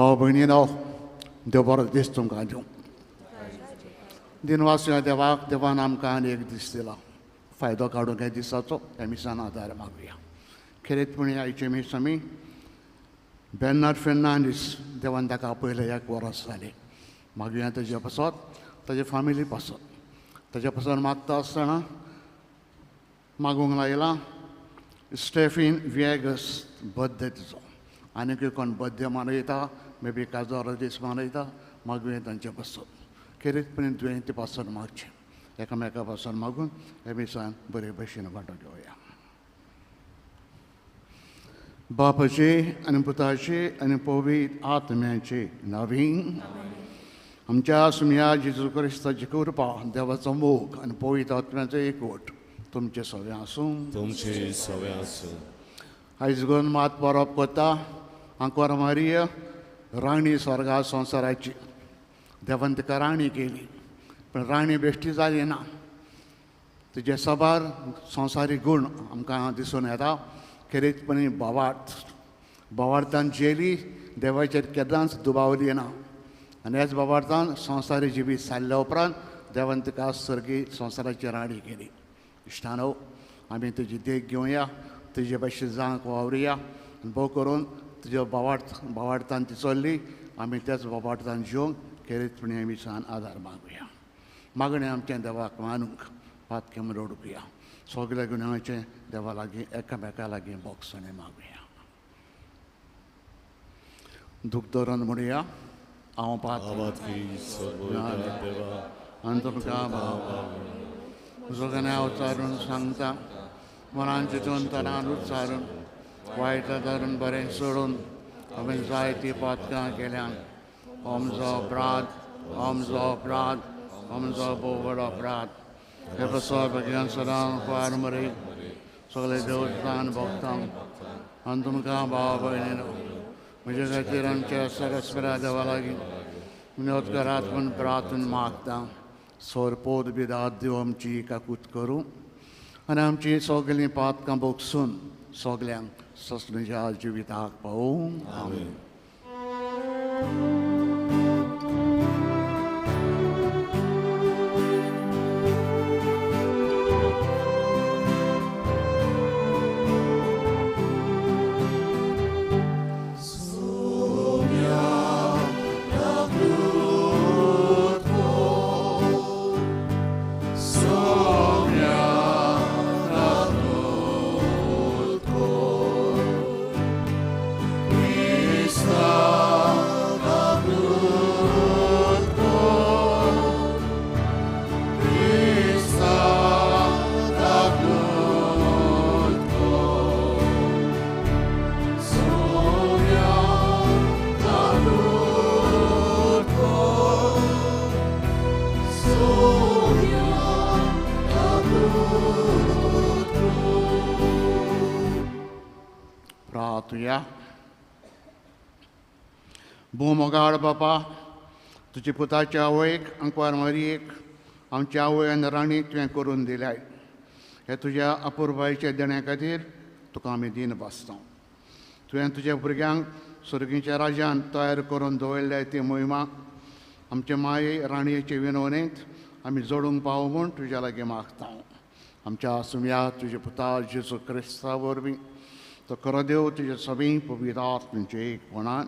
भाव भयणीनो देव बरो दीस तुमकां दिवं. दिनवास देवाक देवान आमकां आनी एक दीस दिला. फायदो काडूंक ह्या दिसाचो ह्या मिसान आदार मागुया. खेरेतपणी आयचे मीस आमी बेर्नार्ड फेर्नांडीस देवान ताका आपयलें 1 वर्स जालें. मागुया ताजे पासत ताजे फामिली पासत ताजे पासून मागता आसतना मागूंक लायला स्टेफीन विएगस बर्थडे तिचो. आनीक कोण बर्थडे मनयता मे बी काजोरो दीस मनयता मागुया तांचे पासत. खेरीतपणी दुयेंती पासून मागचें एकामेका पासून मागून हे मिसान बरे भशेन वांटो घेवया. बापाचे आनी पुताचे आनी पवित्र आत्म्याचे नांवीन आमच्या सुमया जेजू क्रिस्ताची कृपा देवाचो मोग आनी पवित्र आत्म्याचो एकवट तुमचे सगळे आसूं. तुमचे सगळे आसूं. आयज गोवन मात परब करता आंकोर मारिया राणी स्वर्गा संवसाराची. देवान तिका राणी केली पण राणी बेश्टी जाली ना. तुजे सबार संवसारी गूण आमकां दिसून येता. खेरीतपणी बोवार्थान जेली देवाचेर केदांच दुबावली ना. आनी ह्याच बोवार्थान संवसारी जिवीत सारल्या उपरांत देवान तिका सर्गी संवसाराची राणी केली. इश्टानो आमी तुजी देख घेवया तुजे भाशेन जावंक वावरुया आनी भोव करून तुज्या बोवार्थान ती चल्ली आमी त्याच बोवार्थान जिवंक खेरीतपणी आमी सान आदार मागुया. मागणें आमचें देवाक मानूंक पातकेम रडुया. सगळे गुन्यांचें देवा लागीं एकामेका लागीं बोगसणे मागुया. दूख धरून म्हणुया हांव आनी तुमकां जोगण्या उच्चारून सांगता मनान चिंतून तनान उच्चारून वायट धरून बरें सोडून हांवें जायतीं पातकां केल्यान आमचो अपराध आमचो बोवड अपराध हे बसो बेगीन सदां पार मरे सगळे देवस्थान भोगतांक आनी तुमकां भाव भयणीनो म्हजे खातीर आमच्या सरस्वरा देवा लागीं विनोदकारात पूण प्रार्थना मागता. सोरपोद बिदात देव आमची काकूत करूं आनी आमची सगळीं पातकां बोगसून सगल्यांक ससणीच्या जिविताक पावूं. आमीन. भोवमोगाळ बापा तुजे पुताच्या आवयक अंकवार मारयेक आमच्या आवय आनी राणीक तुवें करून दिल्याय. हे तुज्या अपुरबायेच्या देण्या खातीर तुका आमी दीन भासता. तुवें तुज्या भुरग्यांक सर्गीच्या राज्यान तयार करून दवरल्या ती मोहिमा आमचे माये राणयेचे विनवणेंत आमी जोडूंक पावो म्हूण तुज्या लागीं मागता. आमच्या सुमया तुजे पुता जेजू क्रिस्ता वरवीं तो खरो देव तुजे सगळीं पवित्र आत्म्याचे एकपणान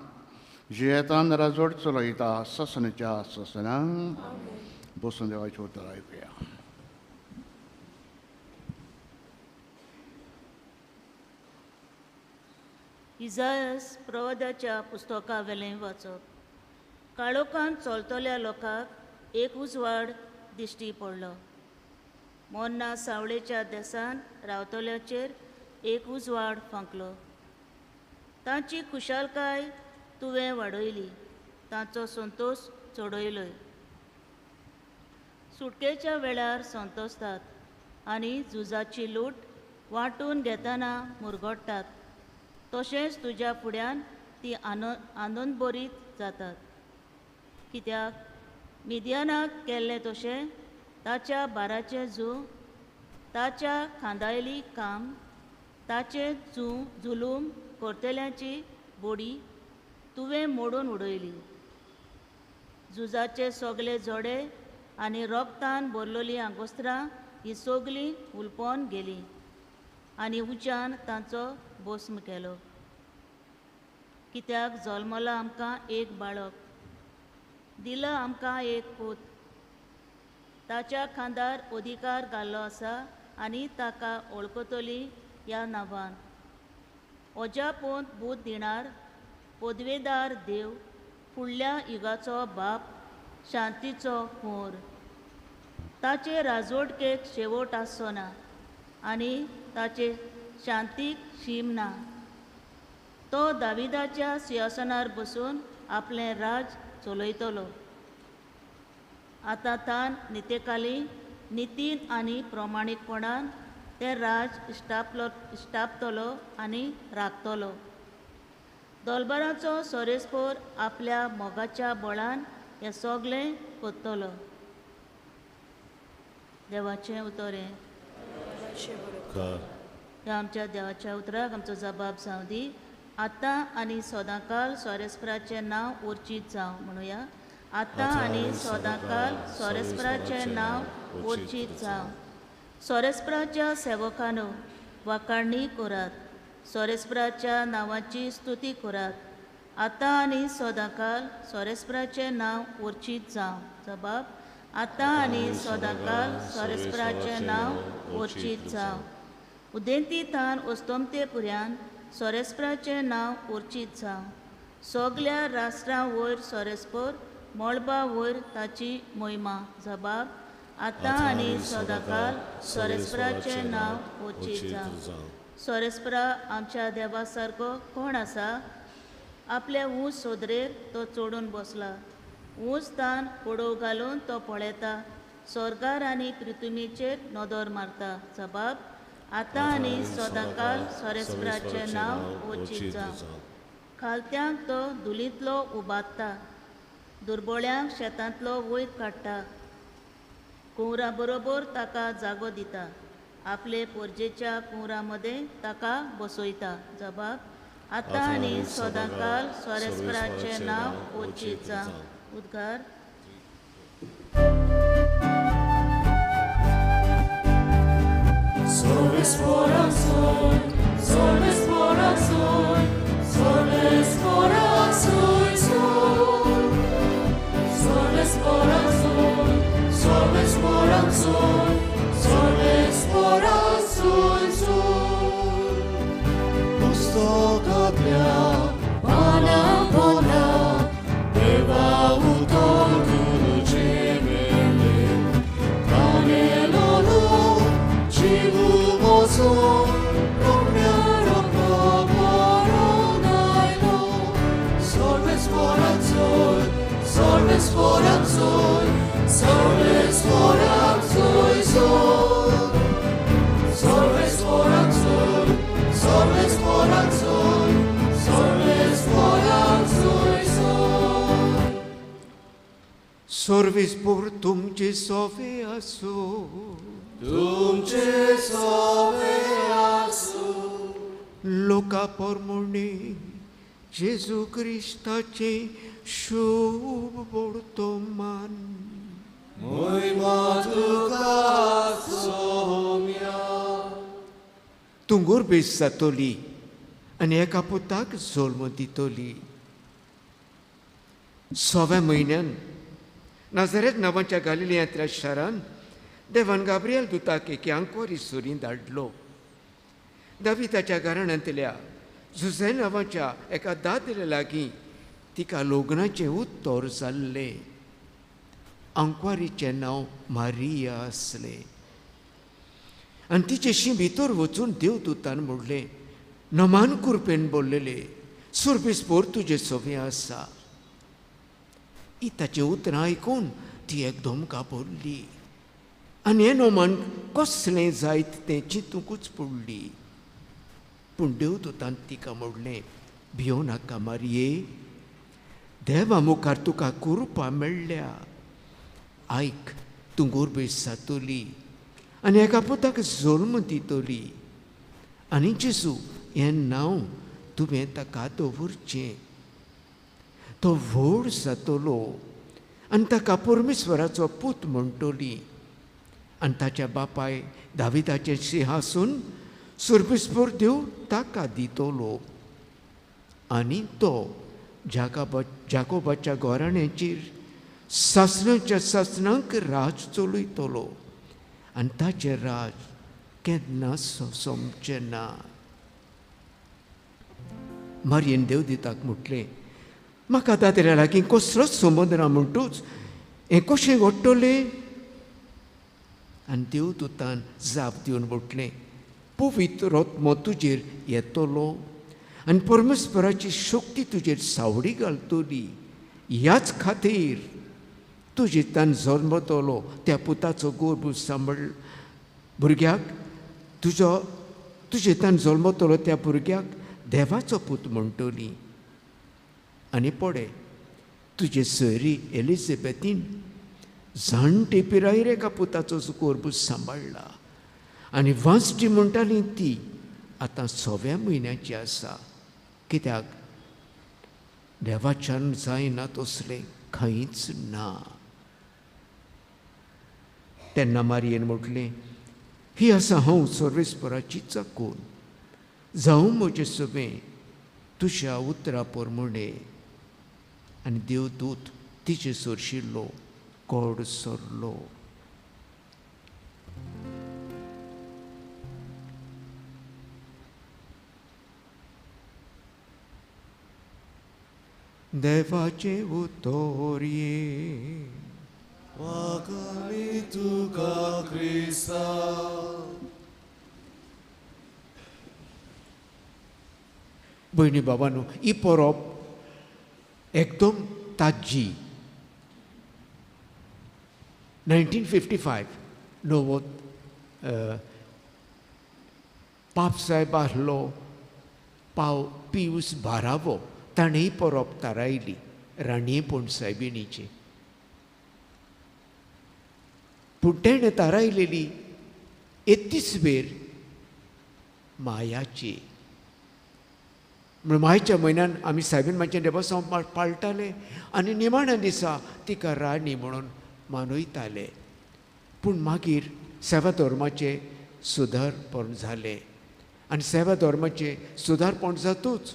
जियेतान राजवट चलयता ससनाच्या ससनां बसून देवाचें उतर आयकुया. इजायास प्रवादाच्या पुस्तका वेलें वाचप. काळोखांत चलतल्या लोकांक एक उजवाड दिश्टी पडलो. मोन्ना सावळेच्या देसान रावतल्याचेर एक उजवाड फांकलो. तांची खुशालकाय तुवें वाडयली, तांचो संतोश चडयलोय. सुटकेच्या वेळार संतोसतात आनी झुजाची लूट वांटून घेतना मुरगोडटात. तशेंच तुज्या फुड्यान ती आनंद बरीत जातात. कित्याक मिद्यानाक केल्लें तशें ताच्या बाराचें झू, ताच्या खांदायली काम, ताचे जुलूम करतल्यांची बोडी तुवें मोडून उडयली. झुजाचे सगळे जोडे आनी रोगतान भरलोली आंगोस्त्रां ही सगळीं उलपोन गेलीं आनी उज्यान तांचो भस्म केलो. कित्याक जल्मला आमकां एक बाळक, दिला आमकां एक पूत. ताच्या खांदार अधिकार घाल्लो आसा आनी ताका वळखतली ह्या नांवान अजापूत बूत दिणार, पदवेदार देव, फुडल्या युगाचो बाप, शांतीचो मोर. ताचे राजवटकेक शेवट आसचो ना आनी ताचे शांतीक शीम ना. तो दाविदाच्या सिंहासनार बसून आपलें राज चलयतलो. आतां तान नितेखाली नितीन आनी प्रमाणीकपणान ते राज इश्टापतलो आनी राखतलो. दोलबाराचो सोरेस्पोर आपल्या मोगाच्या बळान हें सगळें करतलो. देवाचें उतर हें. ह्या आमच्या देवाच्या उतराक आमचो जबाब जावं दी. आतां आनी सदांकाल सोरेस्पराचें नांव उर्चीत जावं म्हणुया. आतां आनी सदांकाल सोरेस्पराचें नांव उर्चीत जावं. सोरेस्पराच्या सेवकांनो वाखाणणी करात. सोरेस्पराच्या नांवाची स्तुती करात. आतां आनी सदांकाल सोरेस्पराचें नांव उर्चीत जावं. जबाब. आतां आनी सदांकाल सोरेस्पराचें नांव उर्चीत जावं. उदेंती तान अस्तोमते पर्यान सोरेस्पराचें नांव उर्चीत जावं. सगळ्या राष्ट्रां वयर सोरेस्पर, मळबा वयर ताची महिमा. जबाब. आतां आनी सदांकाल सोरेस्पराचें नांव उर्चीत जावं. सोरेस्परा आमच्या देवा सारको कोण आसा? आपले ऊंच सोदरेर तो चोडून बसला. ऊंच तान पडव घालून तो पळयता. स्वर्गार आनी पृथ्वीचेर नदर मारता. जबाब. आतां आनी सदांकाल सोरेस्पराचें नांव उर्चीत जावं. खालत्यांक तो धुलींतलो उबारता. दुर्बळ्यांक शेतांतलो वयर काडटा. कुंवरा बरोबर ताका जागो दिता. आपले पोरजेच्या कुंवरा मदें ताका बसयता. जबाब. आतां आनी सदांकाल सोरेस्पराचें नांव उर्चीत जावं. उद्गार. Sorbespora soy, sorbespora soy, sorbespora soy, soy. Sorbespora soy, sorbespora soy, sorbespora soy, soy. Pustoka dnia, Pana Boga, bywa utonku ludziemele, Panielolu, dziwu mocu, Romniaroko poronajno. Sorbespora soy, sorbespora soy, sorbespora soy, soy. Sorbespora soy, sorbespora soy, sorbespora soy, soy. Sorbespor तुमचे सोवे आसो. तुमचे सोवे आसो. लोका पोरमोणी जेजू क्रिस्ताचे शुभ वर्तमान. Moima tuka somia. तुंगोर बेस जातोली आनी एका पुताक जल्म दितोली. 6व्या म्हयन्यान नाझारेत नांवाच्या गालिलियांतल्या शारान देवान गाब्रिएल दुताक एके आंकोरी सुरी धाडलो. दाविदाच्या घराण्यांतल्या झुजे नांवाच्या एका दादले लागीं तिका लग्नाचें उत्तर जाल्लें. आंकवारीचें नांव मारिया आसलें. आनी तिचेशी भितर वचून देवदूतान म्हणलें, नमान कुरपेन बोललेले, सुरबीसभर तुजें सोवें आसा. ही ताचें उतरां आयकून ती एकदम घाबरली आनी हें नोमान कसलें जायत तें चिंतूंकूच पडली. पूण देवदूतान तिका म्हणलें, भियो नाका मारये, देवा मुखार तुका कुरपा मेळ्ळ्या. आयक, तूं गोरबेस जातली आनी एका पुताक जल्म दितली आनी जेजू हें नांव तुवें ताका दवरचें. तो व्हड जातलो आनी ताका परमेश्वराचो पूत म्हणटली आनी ताच्या बापाय दाविदाचें सिंहासन सुरभिस्फोर देव ताका दितलो आनी तो जाकोबाच्या घोराण्याचेर सासणाच्या सासणांक राज चलयतलो आनी ताचें राज केन्नाच सोंपचें ना. मारयेन देव दिताक म्हटलें, म्हाका दादऱ्या लागीं कसलोच संबंद ना म्हणटूच हें कशें घडटलें? आनी देवदूतान जाप दिवन म्हटलें, पवित्र आत्मो तुजेर येतलो आनी परमेश्वराची शक्ती तुजेर सावडी घालतली. ह्याच खातीर तुजे तान जल्मतलो त्या पुताचो गर्भ सांबाळ भुरग्याक तुजे तान जल्मतलो त्या भुरग्याक देवाचो पूत म्हणटली. आनी पळय, तुजे सयरी एलिझाबेथीन जाणटे पिरायेर एका पुताचो गर्भ सांबाळला आनी वांसटी म्हणटाली ती आतां 6व्या म्हयन्याची आसा, कित्याक देवाच्यान जायना तसलें खंयच ना. तेन्ना मारयेन म्हटलें, ही आसा हांव सर्वेस्पराची चाकून, जावं म्हजें सगळें तुज्या उतरा प्रमाणे. आनी देवदूत तिचे सरशिल्लो कोड सरलो. देवाचे उतोरये वागणी तुका क्रिस्ता. भयणी बाबांनो, ही परब एकदम ताजी. 1955 नवो पाप साहेब आहलो पियूस 12वो ताणें ही परब थारायली राणयेपण सायबिणीची. पूण तेणें थारायलेली 31 वेर मायाची. म्हणून मायच्या म्हयन्यान आमी सायबीण मातशें देवस्थान पाळटाले आनी निमाण्या दिसा तिका राणी म्हणून मानयताले. पूण मागीर सेवा धर्माचें सुदारपण जालें आनी सेवा धर्माचें सुदारपण जातूच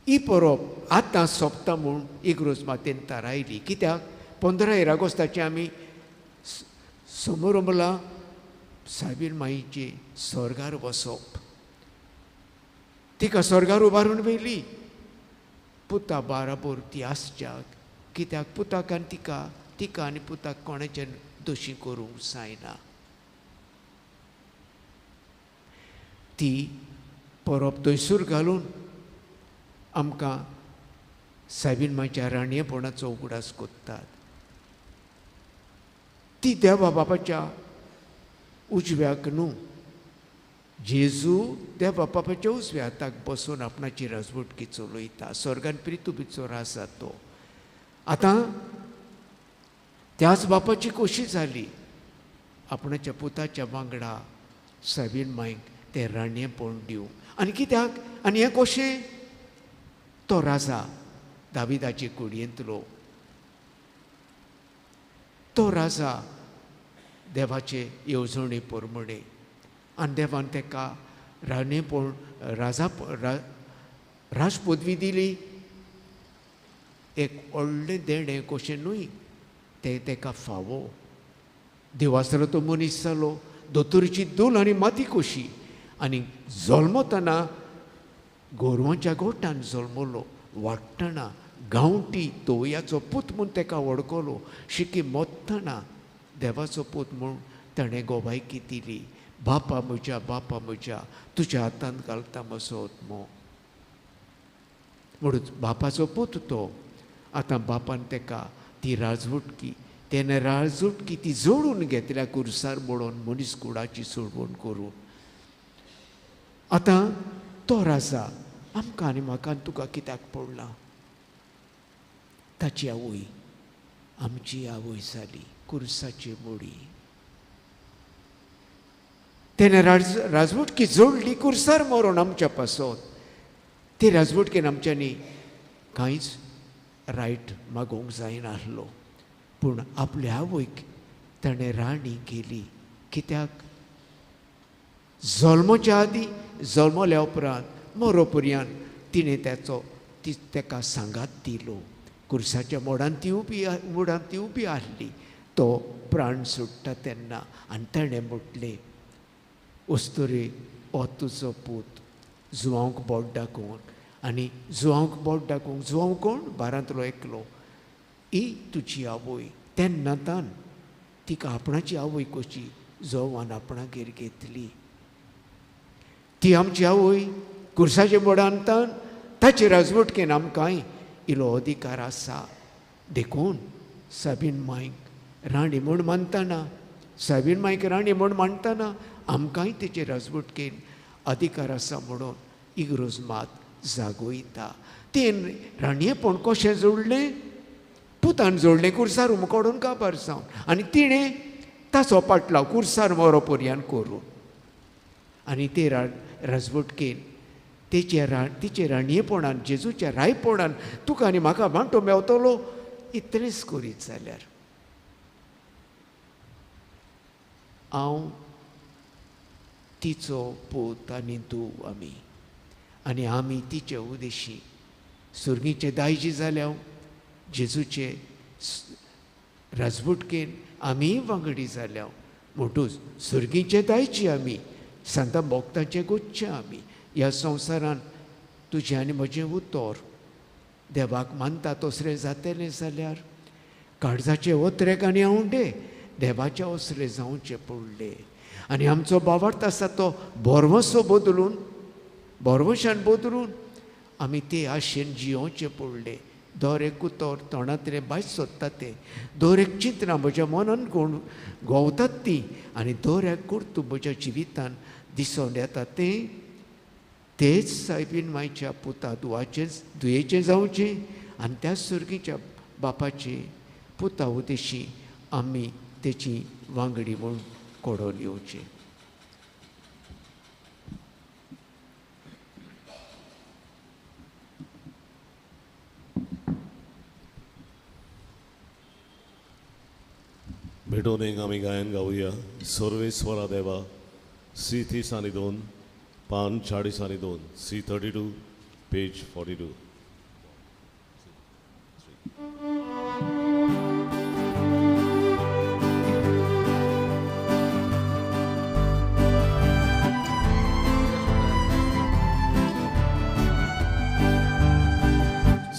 ही परब आतां सोंपता म्हूण इग्रोज मातेन थारायली. कित्याक 15 ऑगस्टाचें आमी समारंभला सायबीण माईची स्वर्गार वसप. तिका स्वर्गार उबारून व्हेली पुता बाराबर ती आसच्याक. कित्याक पुताकान तिका आनी पुताक कोणाचें दोशी करूंक जायना. ती परब थंयसूर घालून आमकां सायबीण मांयच्या राणयेपणाचो उगडास कोत्तात. ती देवा बापाच्या उजव्याक न्हू, जेजू देवा बापाच्या उजव्या हाताक बसून आपणाची राजवटकी चलयता. स्वर्गान प्रितुबीचो रास जातो. आतां त्याच बापाची खोशी जाली आपणाच्या पुताच्या वांगडा सायबीण मांयक तें राणयेपण दिवंक. आनी कित्याक? आनी हें कशें? तो राजा दाविदाचे कुडयेंतलो. तो राजा देवाचे येवजणे प्रमाणे आनी देवान ताका राणयेपण राज पदवी दिली. एक व्हडलें देणें कशें न्हय, तें ताका फावो. देवासलो तो मनीस जालो, दोतोरची दूल आनी माती कशी. आनी जल्मतना गोरवांच्या गोठान जल्मलो. वाडटना गांवठी तोवयाचो पूत म्हूण ताका वळखलो. शिकी मोत्तना देवाचो पूत म्हूण ताणें गोबायकी दिली. बापा म्हज्या तुज्या हातांत घालता म्हजो आत्मो. म्हणून बापाचो पूत तो. आतां बापान ताका ती राजवटकी तेणें राजवटकी ती जोडून घेतल्या कुर्सार म्हणून मनीस कुळाची सोडवण करून. आतां तो राजा आमकां आनी म्हाका तुका कित्याक पडला? ताची आवय आमची आवय जाली, कुर्साची मोडी. तेणें राजवटकी जोडली कुर्सार मरून आमच्या पासत. ती राजवटकेन आमच्यांनी कांयच रायट मागोवंक जायनासलो. पूण आपल्या आवयक ताणें राणी केली. कित्याक जल्माच्या आदीं जल्मल्या उपरांत मरो पर्यंत तिणें ताका सांगात दिलो. कुर्साच्या मोडान ती उबी आसली. तो प्राण सुट्टा तेन्ना आनी ताणें म्हटलें, वस्तुरे हो तुजो पूत जुवांक बोट दाखोवन. आनी जुवांक बोट दाखोवंक, जुवांव कोण? बारांतलो एकलो. ही तुजी आवय. तेन्नातान तिका आपणाची आवय कशी जोवान आपणागेर घेतली. ती आमची आवय कुर्साच्या मोडांतान ताचे राजवटकेन आमकांय इलो अधिकार आसा. देखून साबीन मांयक राणी म्हूण मानतना, साबीन मांयक राणी म्हूण मानतना आमकांय तेचे राजवटकेन अधिकार आसा म्हणून इग्रोज मात जागोयता. तेन राणयेपण कशें जोडलें? पुतान जोडलें कुर्सार उमकडून काबार जावन. आनी तिणें ताचो पाटलाव कुर्सार मरो पर्यंत करून. आनी ते राजवटकेन तिचे राणयेपणान, जेजूच्या रायपणान तुका आनी म्हाका वांटो मेवतलो इतलेंच करीत जाल्यार हांव तिचो पूत आनी तूं आमी, आनी आमी तिचे उदेशी सुर्गीचे दायजी जाल्या जेजूचे राजवटकेन आमी वांगडी जाल्या म्हणटूच सुर्गीचे दायजी आमी, संत भोक्तांचे गोच्चे आमी. ह्या संवसारान तुजें आनी म्हजें उतर देवाक मानता तसलें जातलें जाल्यार काळजाचे ओत्रेक आनी आवंडे देवाचे ओसरे जावचे पडले. आनी आमचो भावार्थ आसा तो बोरवसो बदलून, बोरवशान बदलून आमी ते आशेन जियोवचे पडले. दर एक उतर तोंडांतलें भायर सोदता तें, दर एक चित्रां म्हज्या मनान घोवतात ती, आनी दर एक कुर्तू म्हज्या जिवितान दिसून येता तेच सायबीन मांयच्या पुता दुयेचें जावचें आनी त्या सुर्गीच्या बापाचे पुता उदेशी आमी तेची वांगडी म्हूण कोडोन येवचें. भेटून एक आमी गायन गावया. सर्वेस्वरा देवा, C30 आणि 2, पान 40 आणि 2, C32, page 42.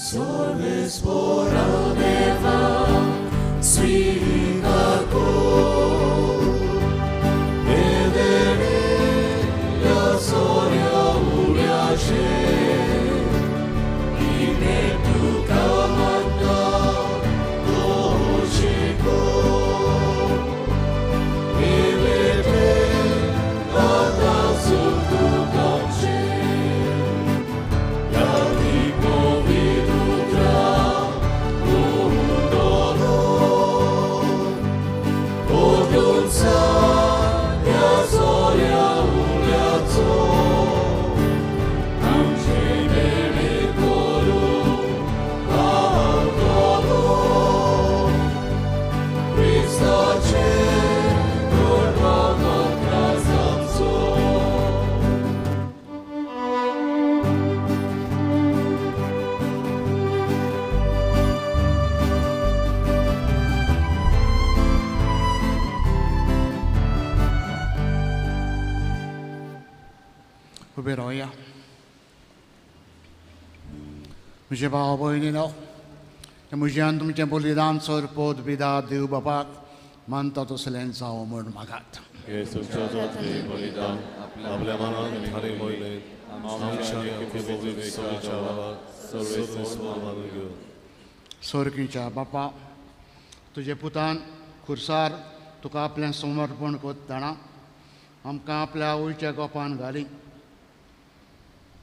Sorvespora deva, svigaco, vedere la soria uliace, ine tu kamanda, dochiko, evete, lata sutu kamche, yadiko vidutra, undolo, odunsa, ya soria uliaco, amche bene koru, kautolo, Misachi, Konkani krasamso. उबे रावया. म्हजे भाव भयणीनो, म्हज्यान तुमचें बलिदान सोरपोत बिदा देव बापाक मानता तसलें जावं म्हूण मागात. येसूच्या जोतले बलिदान आपल्या मनान ठाणे मोयले आमच्या पवित्र वाला सर्वेस्वर मानून घेऊ. स्वर्गीच्या बापा, तुजे पुतान खुर्सार तुका आपलें समर्पण करतना आमकां आपल्या आवयच्या गोपान घाली.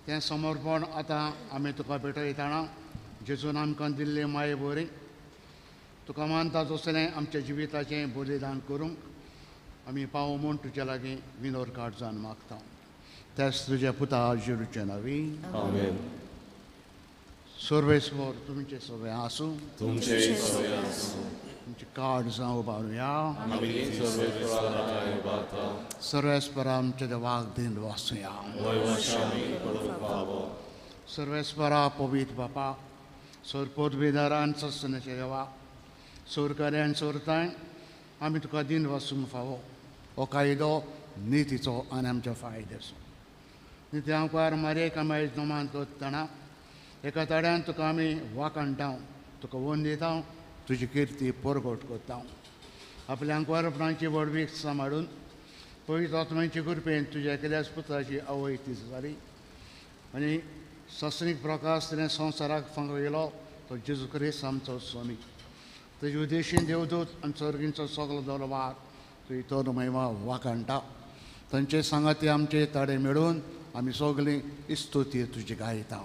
तें समर्पण आतां आमी तुका भेटयतना जेजून आमकां दिल्ले माये बरी तुका मानता तसलें आमच्या जिविताचें बलिदान करूंक आमी पावो म्हूण तुजे लागीं विनोर काळजान मागता. तेच तुज्या पुता जेजूचे नांवी. आमेन. सर्वेस्वर तुमचे सगळे आसूं, तुमचे सगळे आसूं. तुमचे कार्ड जावं उबारुया. आमी सर्वेस्वराक उबारता. सर्वेस्परा आमच्या देवाक दिन वाचुया. वैवशामी करूंक फावो. सर्वेस्परा पवित्र बापा, सोर पदवीदारान सस्तनाचे देवा, सोरकार्यान सोरताय आमी तुका दिन वाचूंक फावो. हो कायदो नितीचो आनी आमच्या फायद्याचो. निती आमकां मारे कामायज नोमान करतना एका तड्यान तुका आमी वाकाणटा, तुका वन दिता, तुजी किर्ती परगट करता. आपल्या अंकवारपणाची वडवीक सांबाळून पवित्र आत्म्याची कृपेन तुज्या एकल्याच पुत्राची आवय ती जाली आनी सस्नीक प्रकाश तिणें संवसाराक फंगयलो तो जेजू क्रिस्त आमचो स्वामी. तुजे उद्देशीन देवदूत आनी सर्गींचो सगलो दरबार तुजी तोर महिमा वाकाणटा. तांचे सांगाती आमचे ताडे मेळून आमी सगलीं इस्तुती तुजी गायता.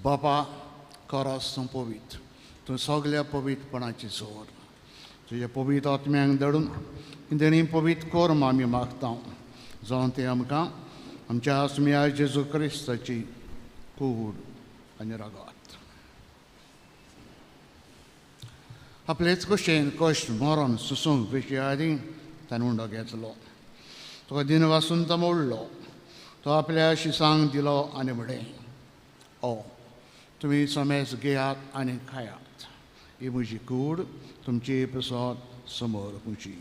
बापा खरोच तूं पवित्र, तूं सगल्या पवित्रपणाची सोर. तुज्या पवित्र आत्म्यांक धरून तेणी पवित्र कोर आमी मागता, जावन ते आमकां आमच्या आत्म्या जेजू क्रिस्ताची कूड आनी रगत. आपलेच कुशेन कश्ट मरण सुसूंक विशय आदी ताणें उंडो घेतलो. तुका दिन वाचून तो मोडलो, तो आपल्या शिसांक दिलो आनी म्हळें, ओ तुमी समेज घेयात आनी खायात, ही म्हजी कूड तुमची प्रसाद समोर पुजी.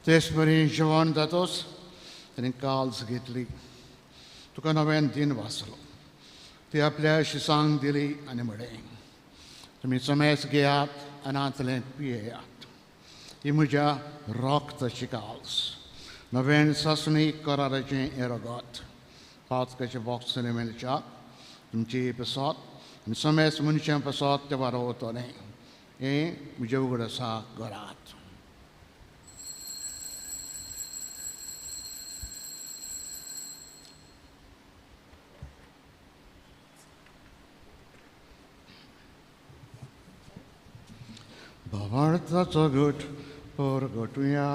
तेच बरी जेवण जातोच ताणें काल्स घेतली, तुका नव्यान दिन वाचलो. ती आपल्या शिसांक दिली आनी म्हळें, तुमी समेज घेयात आनी आंतलें पियेयात, ही म्हज्या रोगताची काल्स, नव्यान सासणी कराराचें हें रगत. पातकाचे बॉक्सांनी मेळच्या तुमची प्रसाद आनी समेज मनशां प्रसाद ते वारवतलें. हें म्हजें उगड आसा घरांत. भावार्थाचो घट परगटुया.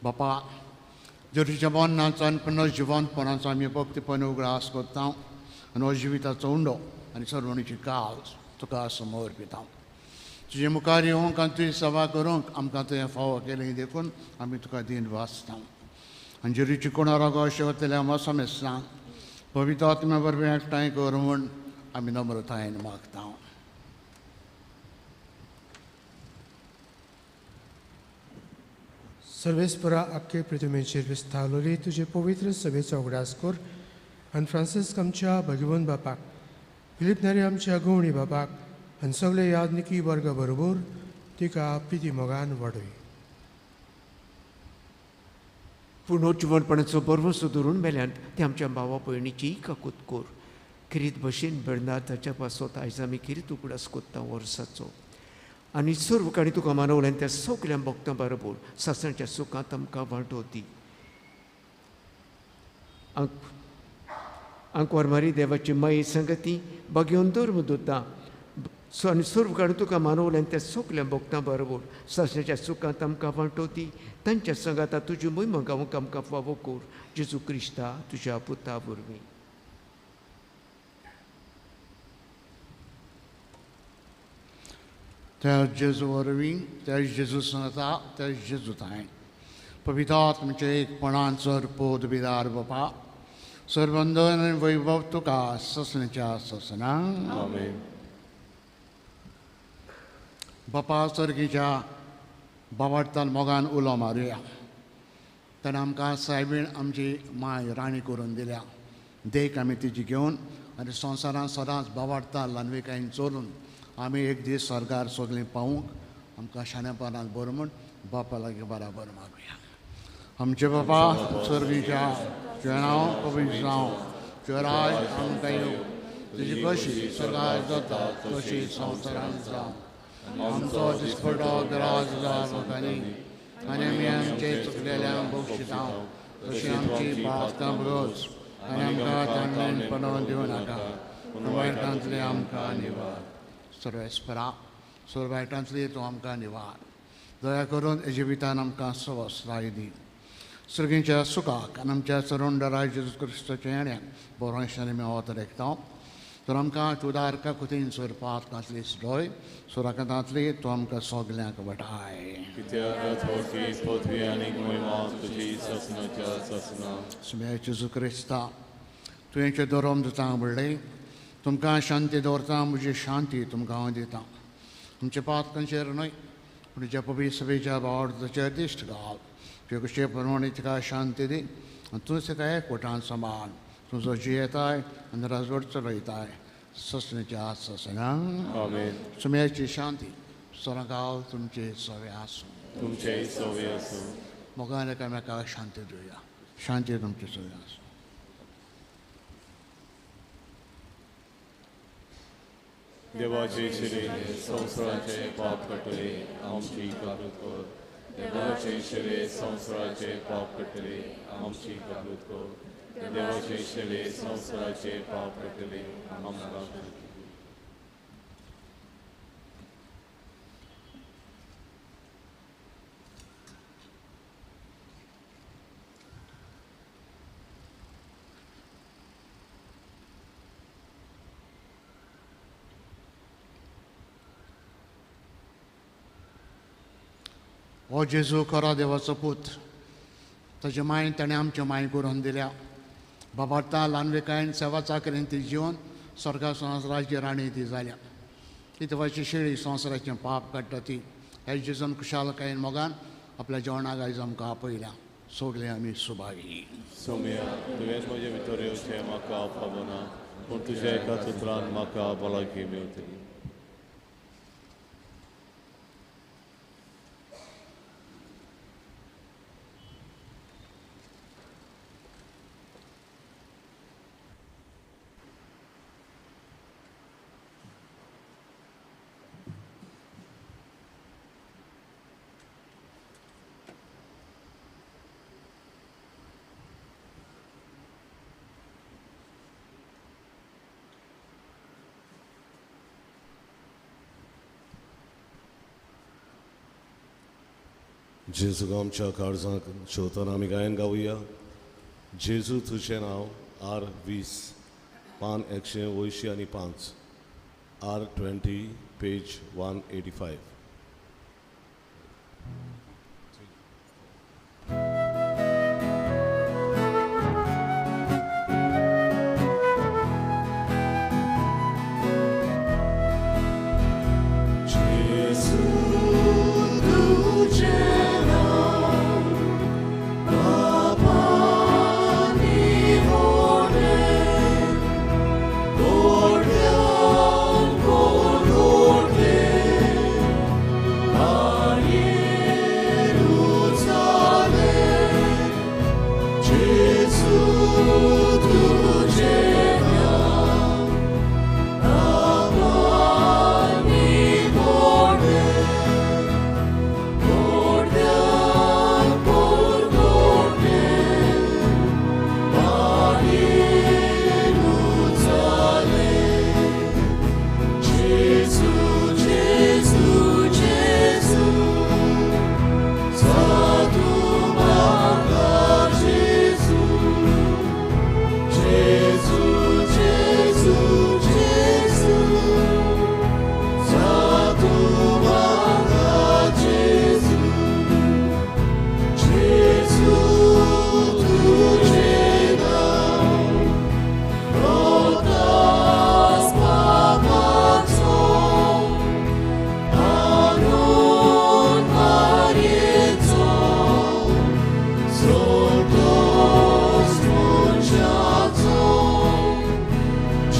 बापा, जरीच्या मरणाचो आनी पुनर्जिवंतपणाचो आमी भक्तीपण उगडास करता आनी हो जिविताचो उंडो आनी सर्वणीची काल्स तुका समर्पिता. तुजे मुखार येवंक आनी तुजी सेवा करूंक आमकां तुवें फावो केलें देखून आमी तुका दिन वाचता. आनी जरीची कोणाक अशें वतले आमी समेज सांग, पवित्र आत्म्या बरोबर एकठांय कर म्हूण आमी नम्रतायेन मागता. सर्वेस्परा आख्खे पृथ्वीचेर विस्तारलेली तुजे पवित्र सभेचो उगडास कर आनी फ्रांसीस आमच्या भगवंत बापाक, फिलीप नारी आमच्या गवणी बापाक आनी सगळे यादनिकी वर्ग बरोबर तिका पिती मोगान वाडय. पुनर्जिवनपणाचो बरवसो धरून मेल्यान ते आमच्या भावा भयणीची काकूत कोर. किरीत भशेन बेळनाथ ताच्या पासत आयज आमी किरीत उगडास कोत्ता वर्साचो आनी सर्वकाणी तुका मानवल्यान त्या सगल्या भक्तां बरोबर सासणाच्या सुखांत आमकां वांटो दी. आंकवार मारी देवाची माये संगती भाग्योन धर्म दोता आनी सर्वकाणी तुका मानवल्यान त्या सगल्या भक्तां बरोबर सासणाच्या सुखांत आमकां वांटो दी. तांच्या संगाता तुजी महिमा गावंक आमकां फावो कर, जेजू क्रिस्ता तुज्या पुता वरवीं. त्या जेजू वरवीं त्या जेजू संगता त्या जेजू ताय पवित्र आत्म्याचे एकपणान सर पोद बिदार बापा सरबंधन आनी वैभव तुका ससण्याच्या ससना आमेन. बापा सर्गीच्या बाबाडताल मोगान उलो मारुया. ताणें आमकां सायबीण आमची माय राणी करून दिल्या. देख आमी तिची घेवन आनी संवसारांत सदांच बाबाडता लानविकायेन चोरून आमी एक दीस स्वर्गार सगळीं पावूंक आमकां शाणेपणांत बरो म्हूण बापा लागीं बराबर मागुया. आमचे बापा सर्गीच्या तुजें नांव पवित्र जावं, तुजें राज आमकां येवं, तुजी कशी स्वर्गार जाता तशी संवसारांत जावं. आमचो दिसपडो राज जावं आनी आमी आमचे चुकलेल्यांक बक्षिसां तशी आमची पातकां बरोच आनी आमकां तांडणेन पडोवन दिवं नाका पूण वायटांतले आमकां निवार. सर्वेस्परा वायटांतली तूं आमकां निवार. दया करून जिवितान आमकां स्वस्थाय दी. सर्गीच्या सुखाक आनी आमच्या सरोंडराय जेजू क्रिस्ताच्या येण्याक बरोवंशांनी मेवत रेखता. तर आमकां तुदारका कुतीन सर पात घातली स्डोय सुराकांतांतली तूं आमकां सगल्यांक वटाय. कित्याक पृथ्वी आनी महिमा तुजी ससनाच्या ससना. सुम्या जेजू क्रिस्ता तुवेंचे धोरम दिता म्हणले तुमकां शांती दवरता म्हजी शांती तुमकां हांव दिता. तुमचे पातकांचेर न्हय पूण तुज्या पवित्र सभेच्या बावडताचेर दिश्ट घाल. तुवें कशे प्रमाणे तिका शांती दी आनी तूं तिका एकवटान सांबाळ. तुजो जियेताय आनी राजवट चलयताय ससण्याच्या ससना. आमेन. सुम्याची शांती सोरांगाल तुमचे सवे आसूं. तुमचे सवे आसूं. मोगान एकामेकाक शांती दिवया. शांती तुमचे सवे आसूं. देवाचे शिरे संवसाराचे पाप कटले आमची काबूत कर. देवाचे शिरे संवसाराचे पाप कटले आमची काबूत कर. देवाचे शिरे संवसाराचे पाप कटले आमकां. हो जेजू खरो देवाचो पूत. ताचे मायन ताणें आमचे माय करून दिल्या. बाबाडता लानविकायेन सेवा चाकरेन ती जिवन स्वर्गा संवसाराची राणी ती जाल्या. ती देवाची शेळी संवसाराचें पाप काडटा ती. ह्या जेजून खुशालकायेन मोगान आपल्या जेवणाक आयज आमकां आपयल्या. सोगले आमी सुभागी. सोम्या तुवें म्हजे भितर येवचें म्हाका फावना पूण तुज्या एका उतरान म्हाका भलायकी मेवतली. जेजू आमच्या काळजांक शेवताना आमी गायन गावया. जेजू तुजें नांव R20 पान 185 R20 पेज 185. Lord,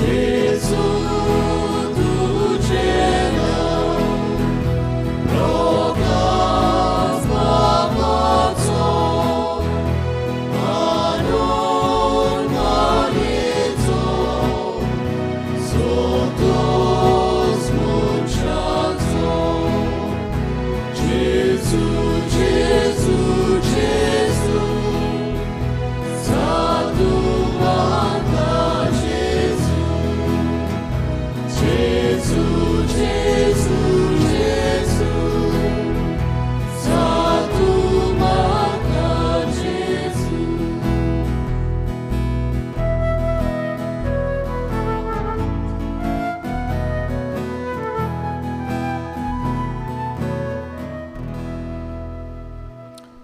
Jesu tuझे नाव रोगास पापाचो आणून मानेचो सोतोस मुचाचो Jesu Jesu Jesu Satu Mata Jesu Jesu Jesu Jesu Satu Mata Jesu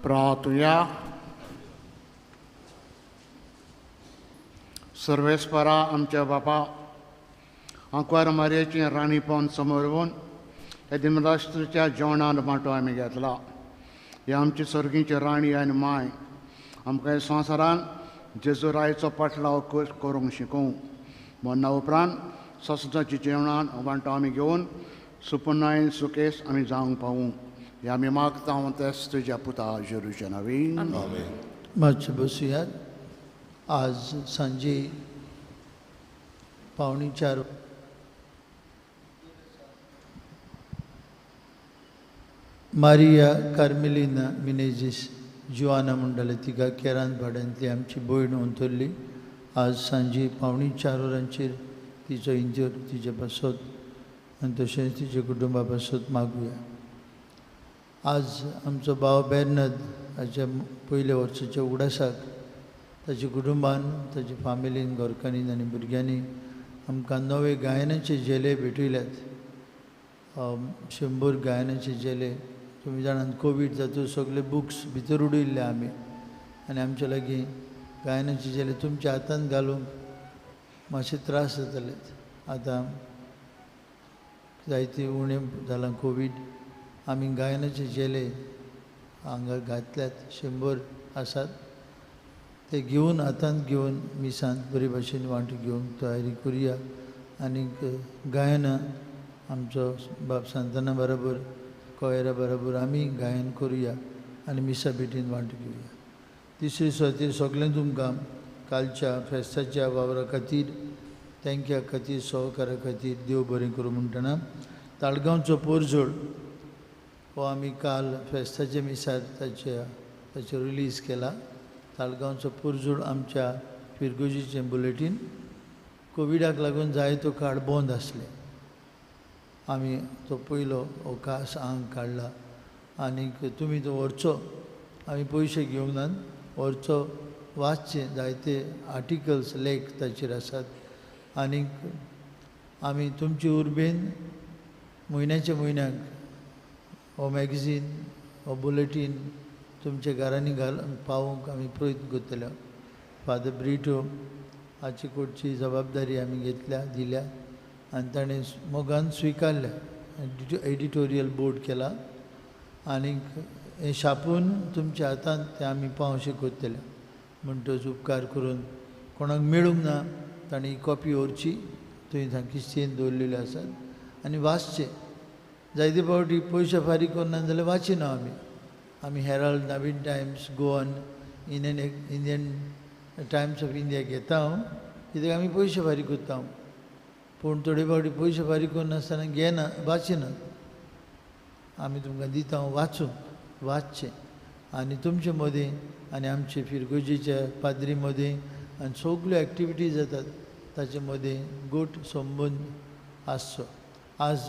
प्रार्थूया. सर्वेस्परा आमच्या बापा अंकवार मारयेची राणीपण समोरून हे दिनराष्ट्राच्या जेवणान वांटो आमी घेतला. ही आमची सर्गीची राणी आनी माय आमकां ह्या संवसारान जेजुरायचो पाटलाव करूंक शिकोवं. म्हणना उपरांत ससनाची जेवणान वांटो आमी घेवन सुपन्नायन सुकेस आमी जावंक पावूं. हे आमी मागता तेच तुज्या पुता जेरूच्या नांवान. मातशें बसुयात. आज सांजे 3:45 मारिया कार्मेलिना मिनेजीस जुआना म्हणटाले तिका केरान भाड्यांतली आमची भयण अंतरली. आज सांजे 3:45 वरांचेर तिचो इंजर तिचे पासत आनी तशेंच तिच्या कुटुंबा पासत मागुया. आज आमचो भाव बेर्नद हाच्या पयल्या वर्साच्या उगडासाक ताच्या कुटुंबान ताच्या फामिलीन घरकान्नीन आनी भुरग्यांनी आमकां नवे गायनाचे जेले भेटयल्यात. 100 गायनाचे जेले. तुमी जाणात कोवीड जातूर सगळे बुक्स भितर उडयल्ले आमी आनी आमचे लागीं गायनाचे जेले तुमच्या हातांत घालूंक मातशे त्रास जाताले. आतां जायते उणें जालां कोवीड. आमी गायनाचे जेले हांगा घातल्यात. 100 आसात. ते घेवन हातांत घेवन मिसांत बरे भाशेन वांटो घेवंक तयारी करुया. आनीक गायनां आमचो बाब सांताना बरोबर कोयरा बरोबर आमी गायन करुया आनी मिसा भेटीन वांटो घेवया. तिसरे सुवातेर सगळ्यांक तुमकां कालच्या फेस्ताच्या वावरा खातीर तेंक्या खातीर सहकारा खातीर देव बरें करूं म्हणटना ताळगांवचो पोरजोळ हो आमी काल फेस्ताच्या मिसार ताचो रिलीज केला. ताळगांवचो पोरजोळ आमच्या फिरगोजीचें बुलेटीन कोविडाक लागून जायतो काळ बंद आसले. आमी तो पयलो अवकाश हांग काडला आनीक तुमी तो व्हरचो. आमी पयशे घेवंक नात. व्हरचो वाचचें. जायते आर्टिकल्स लेख ताचेर आसात. आनीक आमी तुमचे उर्बेन म्हयन्याच्या म्हयन्याक हो मॅगझीन हो बुलेटीन तुमच्या घरांनी पावोवंक आमी प्रयत्न करतले. फादर ब्रिटो हाचे कडची जबाबदारी आमी घेतल्या दिल्या आनी ताणें मोगान स्विकारल्या. एडिटोरियल बोर्ड केला आनीक हें छापून तुमच्या हातांत तें आमी पावचें करतले. म्हणटच उपकार करून कोणाक मेळूंक ना ताणें ही कॉपी व्हरची. थंय किस्तेन दवरलेल्यो आसात आनी वाचचें. जायते फावटी पयशे फारीक करना जाल्यार वाचिना आमी. आमी Herald, Naveen Times, Goan, Indian Times of India घेता हांव कित्याक आमी पयशे फारीक करता हांव. पूण थोडे फावटी पयशे फारीक करनासतना घेना वाचिना. आमी तुमकां दिता हांव वाचूंक वाचचें आनी तुमचे मदें आनी आमचे फिरगोजीच्या पाद्री मदें आनी सगल्यो एक्टिविटीज जातात ताचे मदें गोट संबंद आसचो. आज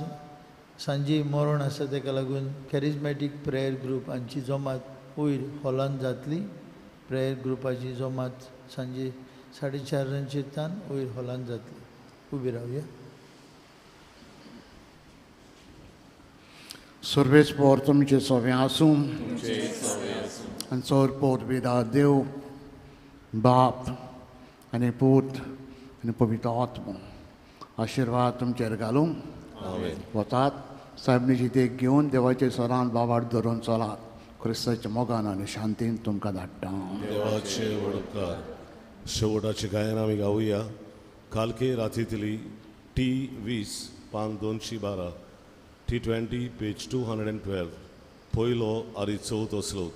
सांजे मरण आसा ताका लागून कॅरिजमॅटीक प्रेयर ग्रूप हांची जमात वयर हॉलांत जातली. प्रेयर ग्रुपाची जमात सांजे 4:30 तान वयर हॉलांत जातली. उबी रावया. सर्वेस्पर तुमचे सवें आसूं आनी चड पोत बिदा देव बाप आनी पूत आनी पवित्र आत्मा आशिर्वाद तुमचेर घालूं वतात. साहेबनीची देख घेवन देवाचे सरान बाबाड धरून चलात. क्रिस्ताच्या मोगान आनी शांतीन तुमकां धाडटा. देवाचे वडकार शेवटाचे गायन आमी गावुया. कालके रातींतली T20 पान 212 T20 पेज 212 पयलो आनी चवथो श्लोक